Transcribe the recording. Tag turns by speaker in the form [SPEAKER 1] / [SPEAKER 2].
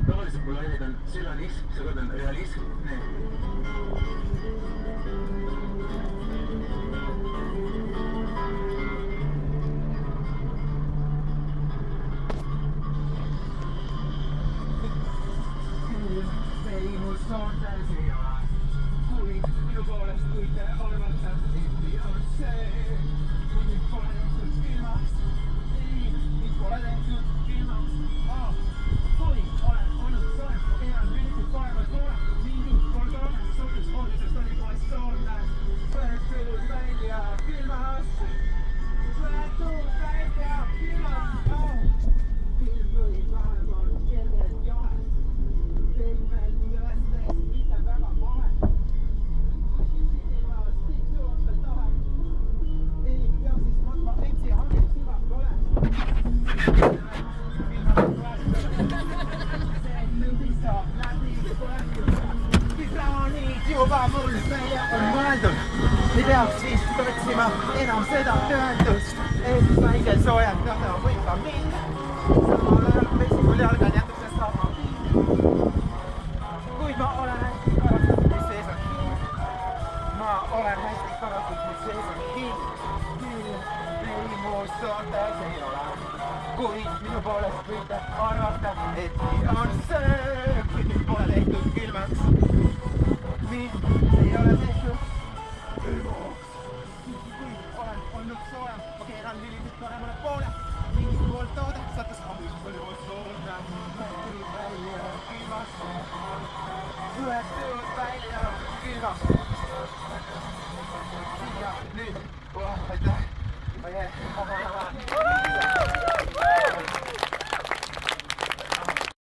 [SPEAKER 1] tavaliselt mul ainult on südanism, seekord on realism. Veimus on täysin ala. Kuulin minu poolest, kui te arvate, et on see. Kui nüüd pole tehtud ilmaks. Ei, nüüd pole tehtud ilmaks. Olen olnud soem, elan lülikult paremas noored. Mingi kord olen suhtes hoolitsest oli kohe soolne. Võetud välja filmast. Võetud välja filmast. Film või vähem on kergelt jahe. Filme nii ühestest mitte väga vahe. Silmas tiksub veel tahe. Ei pea siis matma MC hangel sügab ole. Juba mul meie on mõeldud, ei peaks siis otsima enam seda tõendust, et väike soojendada võib ka mind. Samal ajal vesikul jalgal jätab see sama pind. Kuid ma olen hästi karatud, mis sees on hind. Ma olen hästi karatud, mis sees on hind. Veimus soontes ei ole, kuid minu poolest võite arvata, et nii on see, kuid nüüd pole tehtud külmaks. Mind ei ole tehtud külmaks. Olen olnud soojem, ma keeran lülikult paremale poole. Mingit poolt toode, sattus abis põlvus soolne. Võetud välja külmaks. Võetud välja külmaks. Siia nüüd, aitäh.